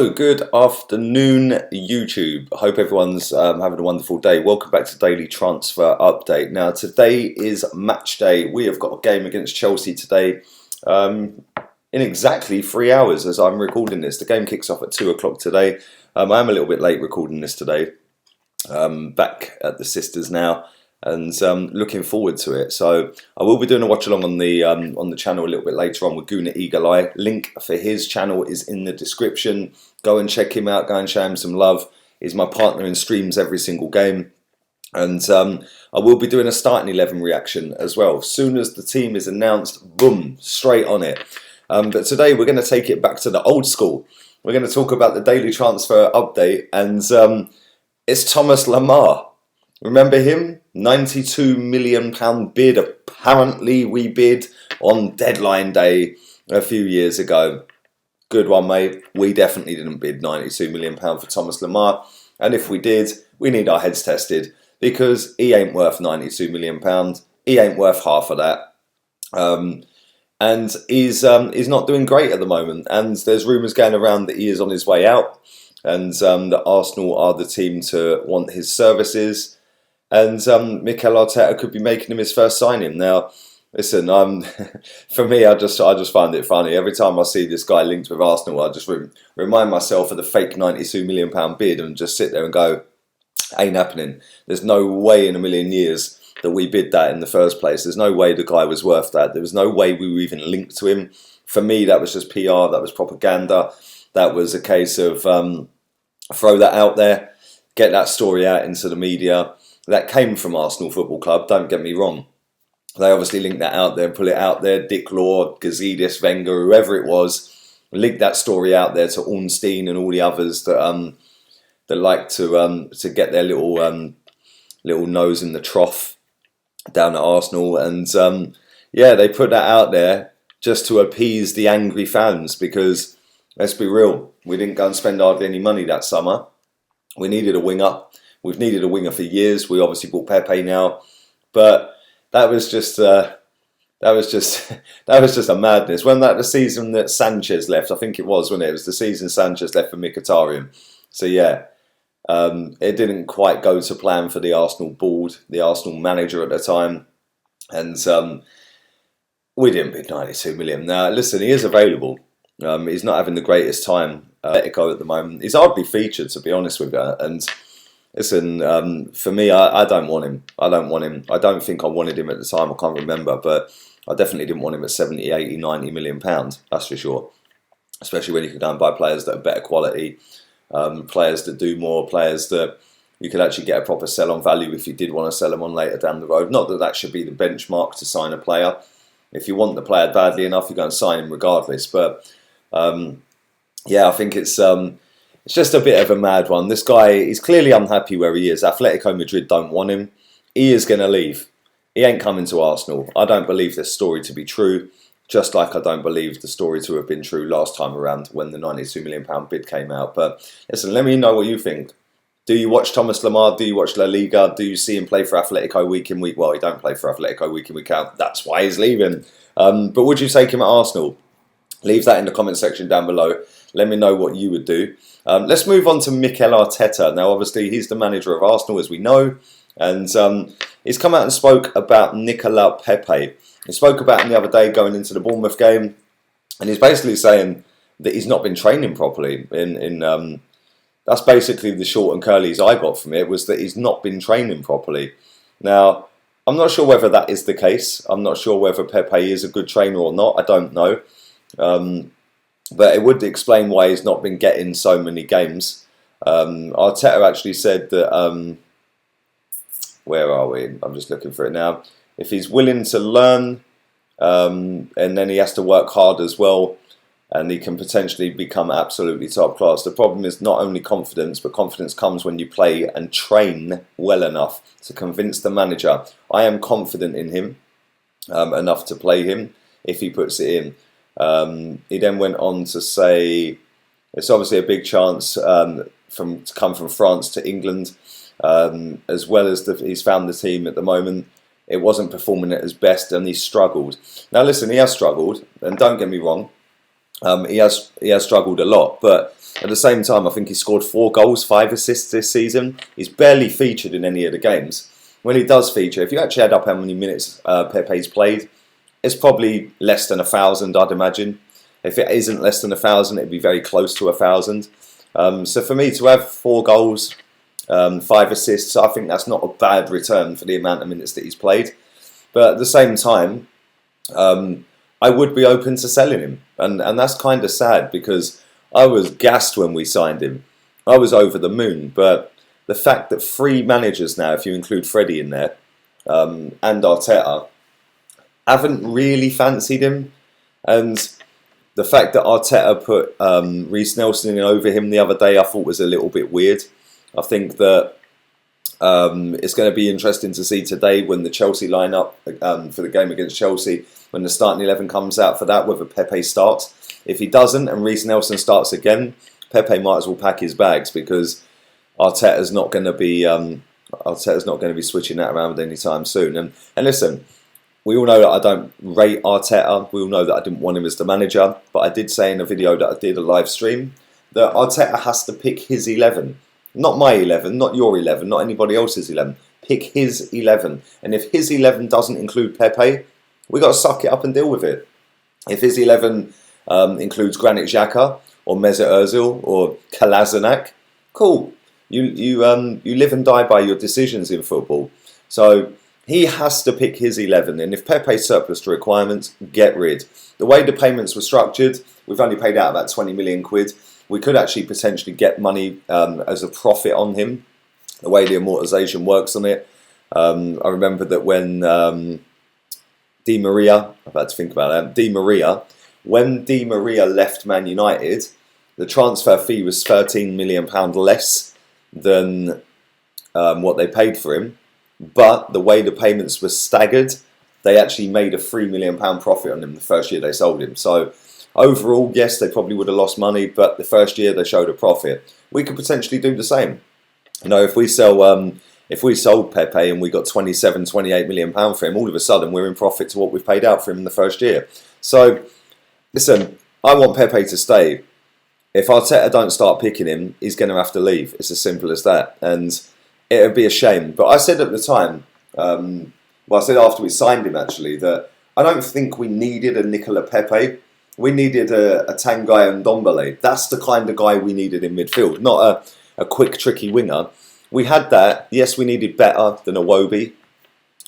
So, good afternoon, YouTube. I hope everyone's having a wonderful day. Welcome back to Daily Transfer Update. Now, today is match day. We have got a game against Chelsea today in exactly 3 hours as I'm recording this. The game kicks off at 2 o'clock today. I am a little bit late recording this today. Back at the Sisters now and looking forward to it. So I will be doing a watch along on the channel a little bit later on with Guna Eagle Eye. Link for his channel is in the description. Go and check him out. Go and show him some love. He's my partner in streams every single game. And I will be doing a starting 11 reaction as well. As soon as the team is announced, boom, straight on it. But today we're going to take it back to the old school. We're going to talk about the daily transfer update, and it's Thomas Lemar. Remember him? £92 million bid. Apparently we bid on deadline day a few years ago. Good one, mate. We definitely didn't bid £92 million for Thomas Lemar. And if we did, we need our heads tested because he ain't worth £92 million. He ain't worth half of that. And he's not doing great at the moment. And there's rumours going around that he is on his way out. And that Arsenal are the team to want his services. And Nicola Pepe could be making him his first signing. Now, listen, for me, I just find it funny. Every time I see this guy linked with Arsenal, I just remind myself of the fake £92 million bid and just sit there and go, ain't happening. There's no way in a million years that we bid that in the first place. There's no way the guy was worth that. There was no way we were even linked to him. For me, that was just PR. That was propaganda. That was a case of throw that out there, get that story out into the media. That came from Arsenal Football Club, don't get me wrong. They obviously linked that out there and put it out there. Dick Law, Gazidis, Wenger, whoever it was, linked that story out there to Ornstein and all the others that like to get their little nose in the trough down at Arsenal. And yeah, they put that out there just to appease the angry fans because, let's be real, we didn't go and spend hardly any money that summer. We needed a winger. We've needed a winger for years. We obviously bought Pepe now, but that was just a madness. When that the season that Sanchez left, I think it was, when it was the season Sanchez left for Mkhitaryan. So yeah, it didn't quite go to plan for the Arsenal board, the Arsenal manager at the time, and we didn't bid 92 million. Now listen, he is available. He's not having the greatest time at the moment. He's hardly featured, to be honest with you. And listen, for me, I don't want him. I don't want him. I don't think I wanted him at the time. I can't remember, but I definitely didn't want him at 70, 80, 90 million pounds. That's for sure. Especially when you could go and buy players that are better quality, players that do more, players that you could actually get a proper sell-on value if you did want to sell them on later down the road. Not that that should be the benchmark to sign a player. If you want the player badly enough, you go and sign him regardless. But yeah, I think it's just a bit of a mad one. This guy, he's clearly unhappy where he is. Atletico Madrid don't want him. He is going to leave. He ain't coming to Arsenal. I don't believe this story to be true, just like I don't believe the story to have been true last time around when the £92 million bid came out. But listen, let me know what you think. Do you watch Thomas Lemar? Do you watch La Liga? Do you see him play for Atletico week in, week? Well, he don't play for Atletico week in, week out. That's why he's leaving. But would you take him at Arsenal? Leave that in the comment section down below. Let me know what you would do. Let's move on to Mikel Arteta. Now, obviously, he's the manager of Arsenal, as we know. And he's come out and spoke about Nicola Pepe. He spoke about him the other day going into the Bournemouth game. And he's basically saying that he's not been training properly. That's basically the short and curlies I got from it, was that he's not been training properly. Now, I'm not sure whether that is the case. I'm not sure whether Pepe is a good trainer or not. I don't know. But it would explain why he's not been getting so many games. Arteta actually said that, where are we? I'm just looking for it now. If he's willing to learn, and then he has to work hard as well, and he can potentially become absolutely top class. The problem is not only confidence, but confidence comes when you play and train well enough to convince the manager. I am confident in him enough to play him if he puts it in. He then went on to say it's obviously a big chance to come from France to England, as well as he's found the team at the moment. It wasn't performing at his best and he struggled. Now listen, he has struggled, and don't get me wrong, He has struggled a lot, but at the same time, I think he scored 4 goals, 5 assists this season. He's barely featured in any of the games. When he does feature, if you actually add up how many minutes Pepe's played, it's probably less than 1,000, I'd imagine. If it isn't less than 1,000, it'd be very close to 1,000. So for me to have 4 goals, 5 assists, I think that's not a bad return for the amount of minutes that he's played. But at the same time, I would be open to selling him. And that's kind of sad because I was gassed when we signed him. I was over the moon. But the fact that 3 managers now, if you include Freddie in there, and Arteta, haven't really fancied him. And the fact that Arteta put Reiss Nelson in over him the other day, I thought was a little bit weird. I think that it's going to be interesting to see today when the Chelsea lineup for the game against Chelsea, when the starting 11 comes out for that, whether Pepe starts. If he doesn't and Reiss Nelson starts again, Pepe might as well pack his bags because Arteta's not going to be switching that around anytime soon. And listen, we all know that I don't rate Arteta. We all know that I didn't want him as the manager, but I did say in a video that I did a live stream that Arteta has to pick his 11. Not my 11, not your 11, not anybody else's 11. Pick his 11. And if his 11 doesn't include Pepe, we got to suck it up and deal with it. If his 11 includes Granit Xhaka or Mesut Ozil or Kolasinac, cool. You live and die by your decisions in football. So he has to pick his 11. And if Pepe's surplus to requirements, get rid. The way the payments were structured, we've only paid out about 20 million quid. We could actually potentially get money as a profit on him, the way the amortisation works on it. I remember that when Di Maria, I've had to think about that, when Di Maria left Man United, the transfer fee was £13 million less than what they paid for him. But the way the payments were staggered, they actually made a £3 million profit on him the first year they sold him. So overall, yes, they probably would have lost money, but the first year they showed a profit. We could potentially do the same. You know, if we sold Pepe and we got 27, 28 million pound for him, all of a sudden we're in profit to what we've paid out for him in the first year. So, listen, I want Pepe to stay. If Arteta don't start picking him, he's going to have to leave. It's as simple as that. And it would be a shame. But I said at the time, I said after we signed him actually, that I don't think we needed a Nicola Pepe. We needed a Tanguy Ndombele. That's the kind of guy we needed in midfield, not a quick, tricky winger. We had that. Yes, we needed better than Iwobi.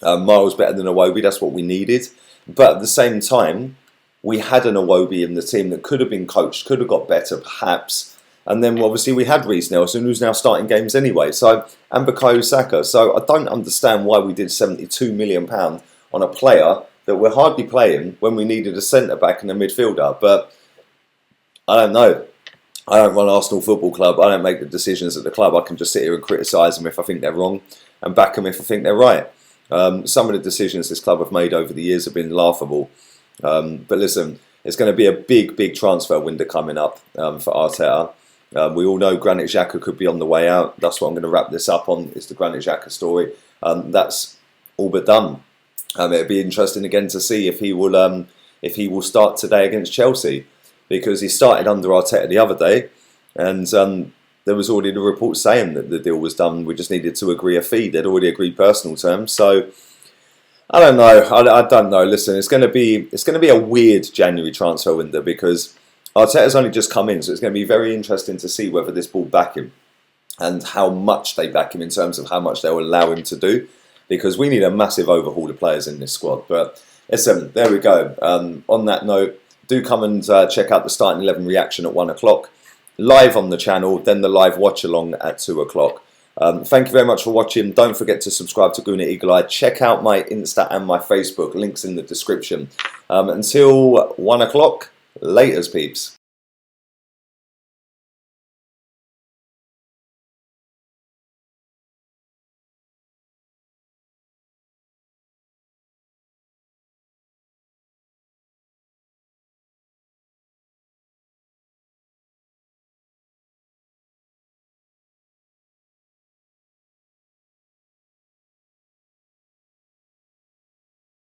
Miles better than Iwobi. That's what we needed. But at the same time, we had an Iwobi in the team that could have been coached, could have got better, perhaps. And then obviously we had Reiss Nelson, who's now starting games anyway. And Bukayo Saka. So I don't understand why we did £72 million on a player that we're hardly playing when we needed a centre-back and a midfielder. But I don't know. I don't run Arsenal Football Club. I don't make the decisions at the club. I can just sit here and criticise them if I think they're wrong and back them if I think they're right. Some of the decisions this club have made over the years have been laughable. But listen, it's going to be a big, big transfer window coming up for Arteta. We all know Granit Xhaka could be on the way out. That's what I'm going to wrap this up on, is the Granit Xhaka story. That's all but done. It'll be interesting again to see if he will start today against Chelsea, because he started under Arteta the other day, and there was already the report saying that the deal was done. We just needed to agree a fee. They'd already agreed personal terms. So I don't know. I don't know. Listen, it's going to be a weird January transfer window because Arteta's only just come in, so it's going to be very interesting to see whether this ball back him and how much they back him in terms of how much they will allow him to do. Because we need a massive overhaul of players in this squad. But listen, there we go. On that note, do come and check out the starting 11 reaction at 1 o'clock. Live on the channel, then the live watch along at 2 o'clock. Thank you very much for watching. Don't forget to subscribe to Gooner Eagle Eye. Check out my Insta and my Facebook. Links in the description. Until 1 o'clock, laters peeps.